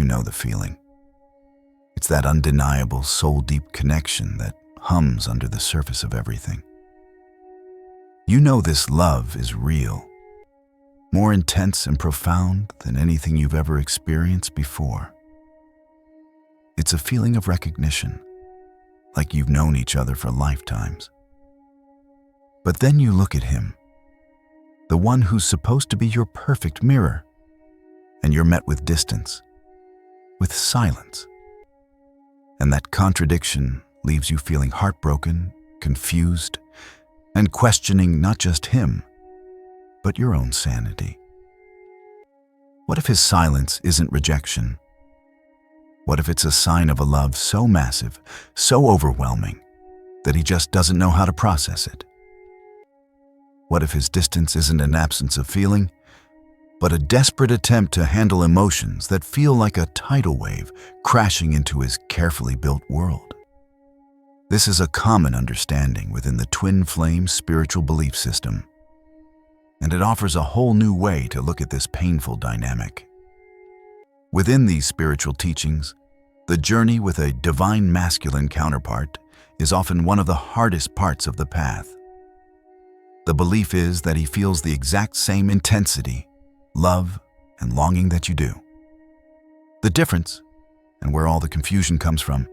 You know the feeling. It's that undeniable, soul-deep connection that hums under the surface of everything. You know this love is real, more intense and profound than anything you've ever experienced before. It's a feeling of recognition, like you've known each other for lifetimes. But then you look at him, the one who's supposed to be your perfect mirror, and you're met with distance, with silence. And that contradiction leaves you feeling heartbroken, confused, and questioning not just him, but your own sanity. What if his silence isn't rejection? What if it's a sign of a love so massive, so overwhelming, that he just doesn't know how to process it? What if his distance isn't an absence of feeling, but a desperate attempt to handle emotions that feel like a tidal wave crashing into his carefully built world? This is a common understanding within the twin flame spiritual belief system, and it offers a whole new way to look at this painful dynamic. Within these spiritual teachings, the journey with a divine masculine counterpart is often one of the hardest parts of the path. The belief is that he feels the exact same intensity, love, and longing that you do. The difference, and where all the confusion comes from,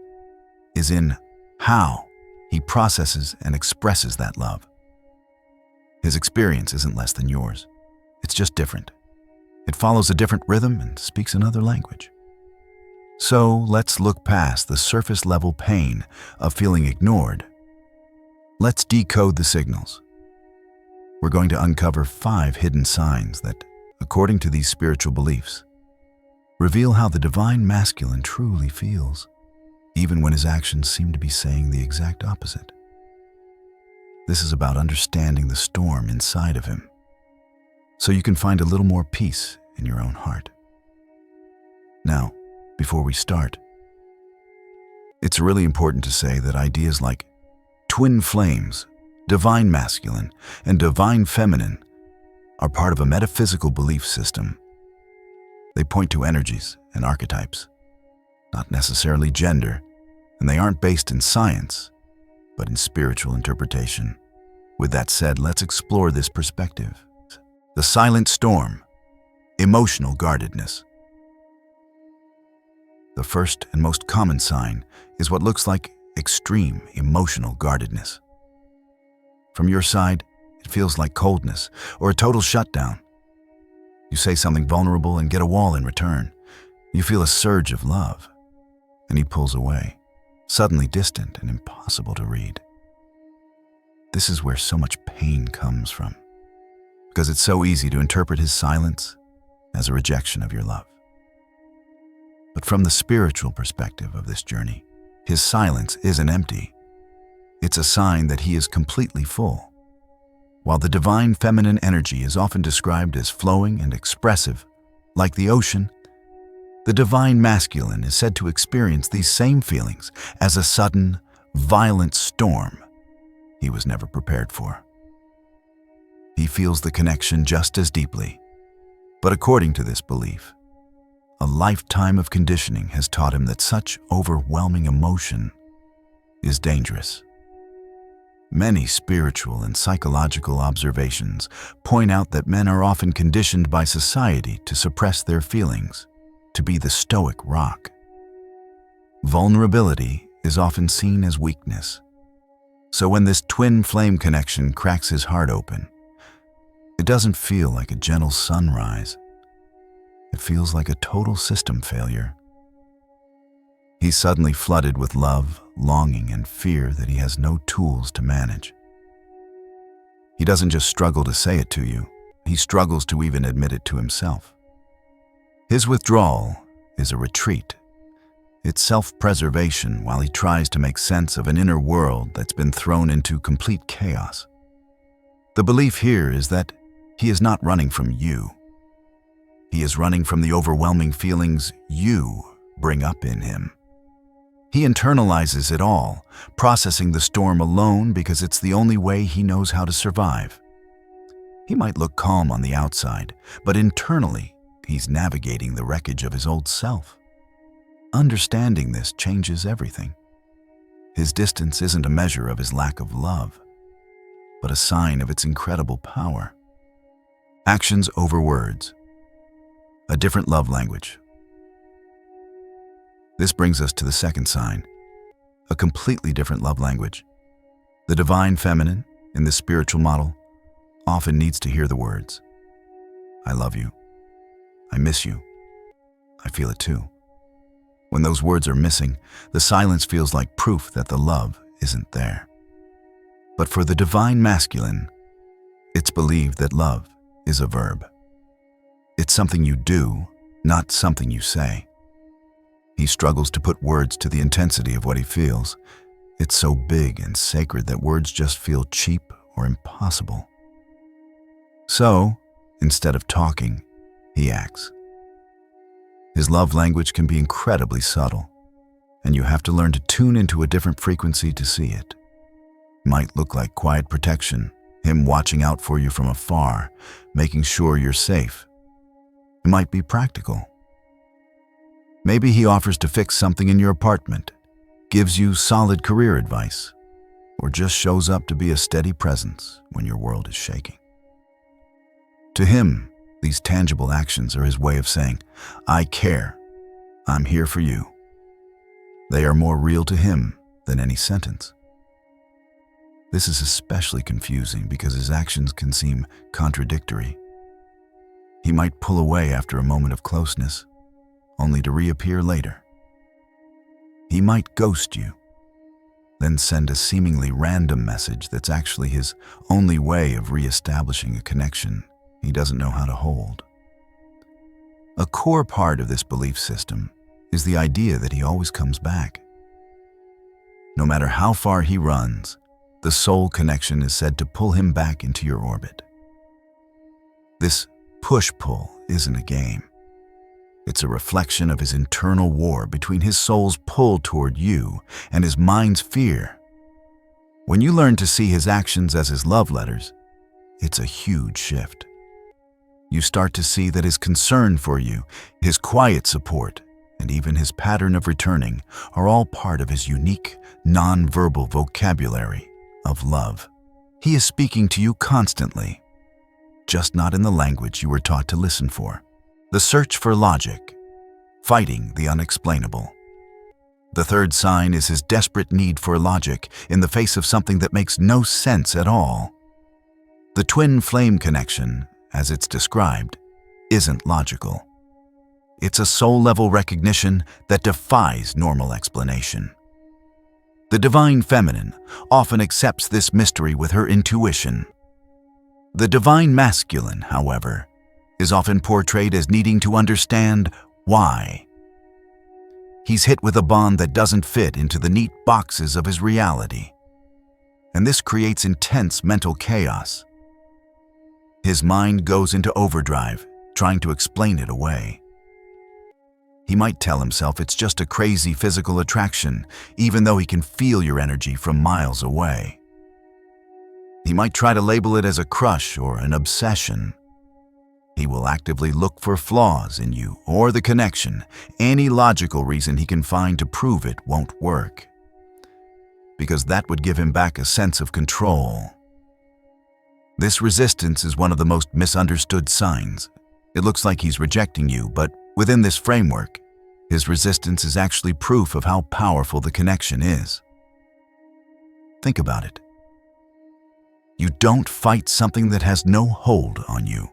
is in how he processes and expresses that love. His experience isn't less than yours. It's just different. It follows a different rhythm and speaks another language. So let's look past the surface level pain of feeling ignored. Let's decode the signals. We're going to uncover 5 hidden signs that, according to these spiritual beliefs, reveal how the divine masculine truly feels, even when his actions seem to be saying the exact opposite. This is about understanding the storm inside of him, so you can find a little more peace in your own heart. Now, before we start, it's really important to say that ideas like twin flames, divine masculine, and divine feminine are part of a metaphysical belief system. They point to energies and archetypes, not necessarily gender, and they aren't based in science, but in spiritual interpretation. With that said, let's explore this perspective. The silent storm, emotional guardedness. The first and most common sign is what looks like extreme emotional guardedness. From your side, it feels like coldness or a total shutdown. You say something vulnerable and get a wall in return. You feel a surge of love, and he pulls away, suddenly distant and impossible to read. This is where so much pain comes from, because it's so easy to interpret his silence as a rejection of your love. But from the spiritual perspective of this journey, his silence isn't empty. It's a sign that he is completely full. While the divine feminine energy is often described as flowing and expressive, like the ocean, the divine masculine is said to experience these same feelings as a sudden, violent storm he was never prepared for. He feels the connection just as deeply, but according to this belief, a lifetime of conditioning has taught him that such overwhelming emotion is dangerous. Many spiritual and psychological observations point out that men are often conditioned by society to suppress their feelings, to be the stoic rock. Vulnerability is often seen as weakness. So when this twin flame connection cracks his heart open, it doesn't feel like a gentle sunrise. It feels like a total system failure. He's suddenly flooded with love, longing, and fear that he has no tools to manage. He doesn't just struggle to say it to you, he struggles to even admit it to himself. His withdrawal is a retreat. It's self-preservation while he tries to make sense of an inner world that's been thrown into complete chaos. The belief here is that he is not running from you. He is running from the overwhelming feelings you bring up in him. He internalizes it all, processing the storm alone because it's the only way he knows how to survive. He might look calm on the outside, but internally, he's navigating the wreckage of his old self. Understanding this changes everything. His distance isn't a measure of his lack of love, but a sign of its incredible power. Actions over words. A different love language. This brings us to the second sign, a completely different love language. The divine feminine, in the spiritual model, often needs to hear the words, "I love you. I miss you. I feel it too." When those words are missing, the silence feels like proof that the love isn't there. But for the divine masculine, it's believed that love is a verb. It's something you do, not something you say. He struggles to put words to the intensity of what he feels. It's so big and sacred that words just feel cheap or impossible. So, instead of talking, he acts. His love language can be incredibly subtle, and you have to learn to tune into a different frequency to see it. It might look like quiet protection, him watching out for you from afar, making sure you're safe. It might be practical. Maybe he offers to fix something in your apartment, gives you solid career advice, or just shows up to be a steady presence when your world is shaking. To him, these tangible actions are his way of saying, "I care. I'm here for you." They are more real to him than any sentence. This is especially confusing because his actions can seem contradictory. He might pull away after a moment of closeness, only to reappear later. He might ghost you, then send a seemingly random message that's actually his only way of reestablishing a connection he doesn't know how to hold. A core part of this belief system is the idea that he always comes back. No matter how far he runs, the soul connection is said to pull him back into your orbit. This push-pull isn't a game. It's a reflection of his internal war between his soul's pull toward you and his mind's fear. When you learn to see his actions as his love letters, it's a huge shift. You start to see that his concern for you, his quiet support, and even his pattern of returning are all part of his unique, non-verbal vocabulary of love. He is speaking to you constantly, just not in the language you were taught to listen for. The search for logic, fighting the unexplainable. The third sign is his desperate need for logic in the face of something that makes no sense at all. The twin flame connection, as it's described, isn't logical. It's a soul-level recognition that defies normal explanation. The divine feminine often accepts this mystery with her intuition. The divine masculine, however, is often portrayed as needing to understand why. He's hit with a bond that doesn't fit into the neat boxes of his reality, and this creates intense mental chaos. His mind goes into overdrive, trying to explain it away. He might tell himself it's just a crazy physical attraction, even though he can feel your energy from miles away. He might try to label it as a crush or an obsession. He will actively look for flaws in you or the connection, any logical reason he can find to prove it won't work, because that would give him back a sense of control. This resistance is one of the most misunderstood signs. It looks like he's rejecting you, but within this framework, his resistance is actually proof of how powerful the connection is. Think about it. You don't fight something that has no hold on you.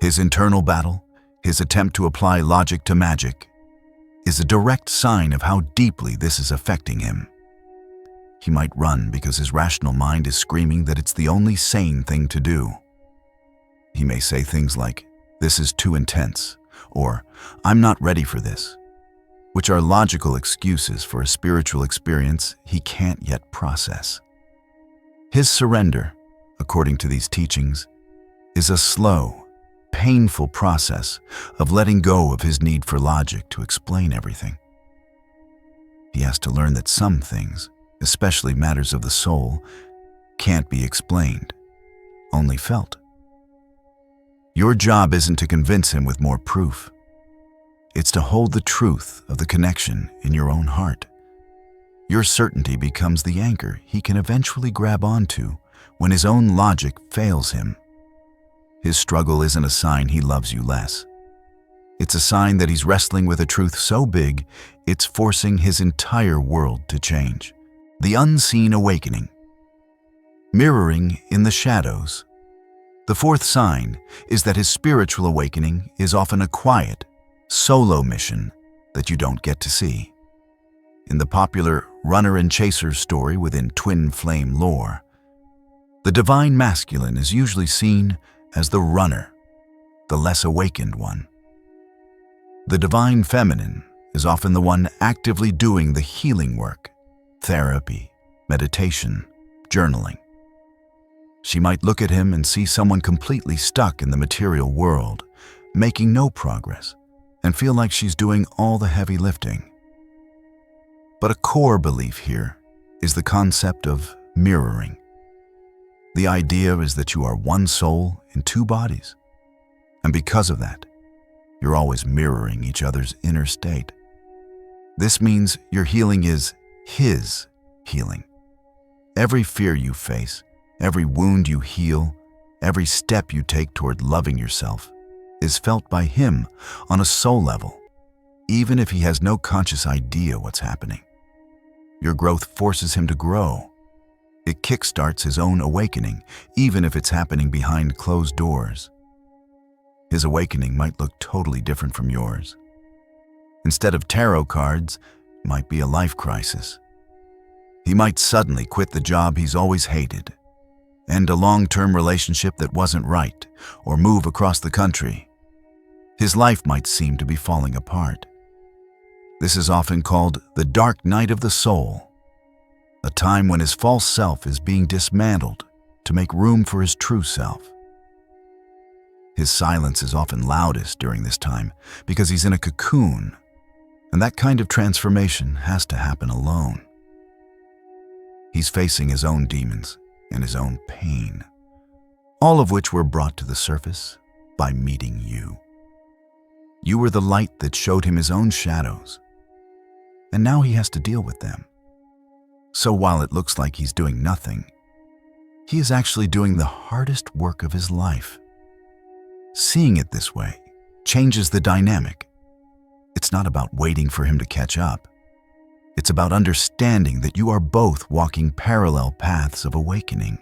His internal battle, his attempt to apply logic to magic, is a direct sign of how deeply this is affecting him. He might run because his rational mind is screaming that it's the only sane thing to do. He may say things like, "This is too intense," or "I'm not ready for this," which are logical excuses for a spiritual experience he can't yet process. His surrender, according to these teachings, is a slow, painful process of letting go of his need for logic to explain everything. He has to learn that some things, especially matters of the soul, can't be explained, only felt. Your job isn't to convince him with more proof. It's to hold the truth of the connection in your own heart. Your certainty becomes the anchor he can eventually grab onto when his own logic fails him. His struggle isn't a sign he loves you less. It's a sign that he's wrestling with a truth so big, it's forcing his entire world to change. The unseen awakening. Mirroring in the shadows. The fourth sign is that his spiritual awakening is often a quiet, solo mission that you don't get to see. In the popular runner and chaser story within twin flame lore, the divine masculine is usually seen as the runner, the less awakened one. The divine feminine is often the one actively doing the healing work, therapy, meditation, journaling. She might look at him and see someone completely stuck in the material world, making no progress, and feel like she's doing all the heavy lifting. But a core belief here is the concept of mirroring. The idea is that you are one soul in two bodies, and because of that, you're always mirroring each other's inner state. This means your healing is his healing. Every fear you face, every wound you heal, every step you take toward loving yourself is felt by him on a soul level, even if he has no conscious idea what's happening. Your growth forces him to grow. It kickstarts his own awakening, even if it's happening behind closed doors. His awakening might look totally different from yours. Instead of tarot cards, it might be a life crisis. He might suddenly quit the job he's always hated, end a long-term relationship that wasn't right, or move across the country. His life might seem to be falling apart. This is often called the dark night of the soul, a time when his false self is being dismantled to make room for his true self. His silence is often loudest during this time because he's in a cocoon, and that kind of transformation has to happen alone. He's facing his own demons and his own pain, all of which were brought to the surface by meeting you. You were the light that showed him his own shadows, and now he has to deal with them. So while it looks like he's doing nothing, he is actually doing the hardest work of his life. Seeing it this way changes the dynamic. It's not about waiting for him to catch up. It's about understanding that you are both walking parallel paths of awakening.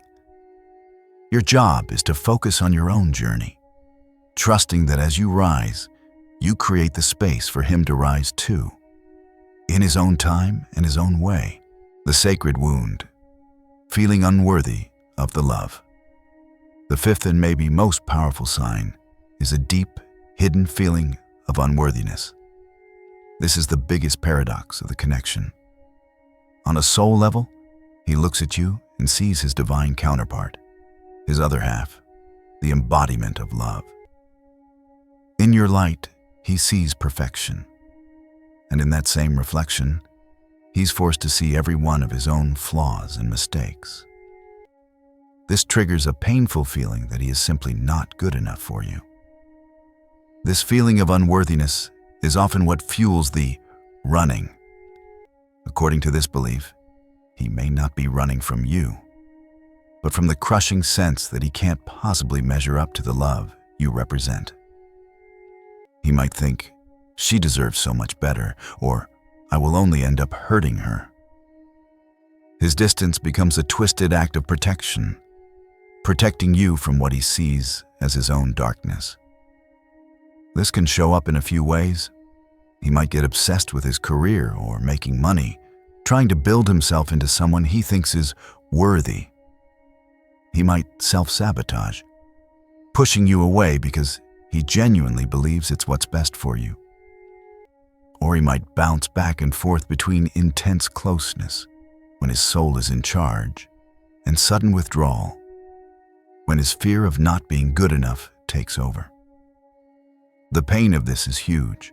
Your job is to focus on your own journey, trusting that as you rise, you create the space for him to rise too, in his own time and his own way. The sacred wound, feeling unworthy of the love. The fifth and maybe most powerful sign is a deep, hidden feeling of unworthiness. This is the biggest paradox of the connection. On a soul level, he looks at you and sees his divine counterpart, his other half, the embodiment of love. In your light, he sees perfection, and in that same reflection, he's forced to see every one of his own flaws and mistakes. This triggers a painful feeling that he is simply not good enough for you. This feeling of unworthiness is often what fuels the running. According to this belief, he may not be running from you, but from the crushing sense that he can't possibly measure up to the love you represent. He might think, she deserves so much better, or I will only end up hurting her. His distance becomes a twisted act of protection, protecting you from what he sees as his own darkness. This can show up in a few ways. He might get obsessed with his career or making money, trying to build himself into someone he thinks is worthy. He might self-sabotage, pushing you away because he genuinely believes it's what's best for you. Or he might bounce back and forth between intense closeness, when his soul is in charge, and sudden withdrawal, when his fear of not being good enough takes over. The pain of this is huge,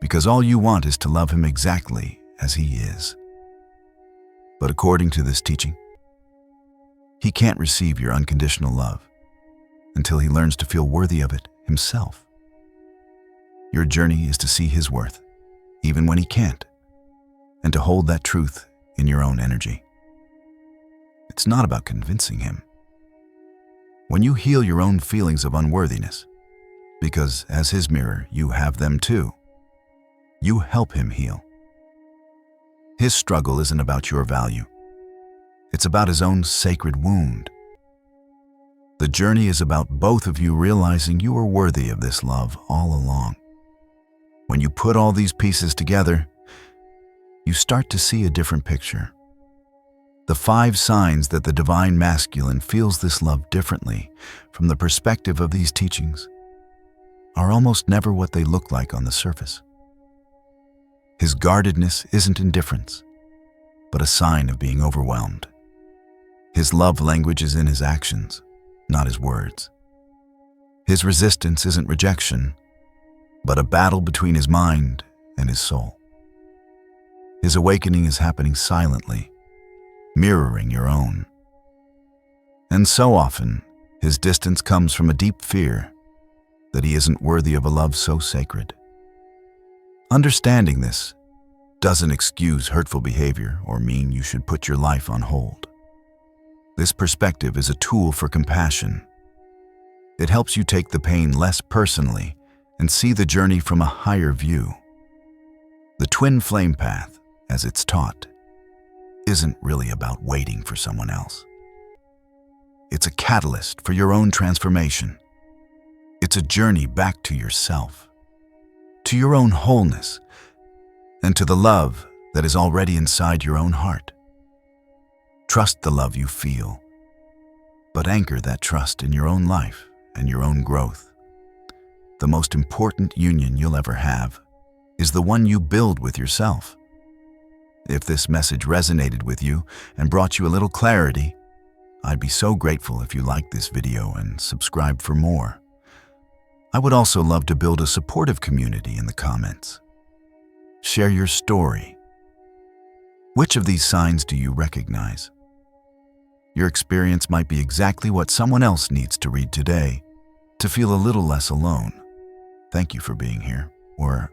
because all you want is to love him exactly as he is. But according to this teaching, he can't receive your unconditional love until he learns to feel worthy of it himself. Your journey is to see his worth, even when he can't, and to hold that truth in your own energy. It's not about convincing him. When you heal your own feelings of unworthiness, because as his mirror, you have them too, you help him heal. His struggle isn't about your value. It's about his own sacred wound. The journey is about both of you realizing you are worthy of this love all along. When you put all these pieces together, you start to see a different picture. The 5 signs that the divine masculine feels this love differently from the perspective of these teachings are almost never what they look like on the surface. His guardedness isn't indifference, but a sign of being overwhelmed. His love language is in his actions, not his words. His resistance isn't rejection, but a battle between his mind and his soul. His awakening is happening silently, mirroring your own. And so often, his distance comes from a deep fear that he isn't worthy of a love so sacred. Understanding this doesn't excuse hurtful behavior or mean you should put your life on hold. This perspective is a tool for compassion. It helps you take the pain less personally and see the journey from a higher view. The twin flame path, as it's taught, isn't really about waiting for someone else. It's a catalyst for your own transformation. It's a journey back to yourself, to your own wholeness, and to the love that is already inside your own heart. Trust the love you feel, but anchor that trust in your own life and your own growth. The most important union you'll ever have is the one you build with yourself. If this message resonated with you and brought you a little clarity, I'd be so grateful if you liked this video and subscribe for more. I would also love to build a supportive community in the comments. Share your story. Which of these signs do you recognize? Your experience might be exactly what someone else needs to read today to feel a little less alone. Thank you for being here, or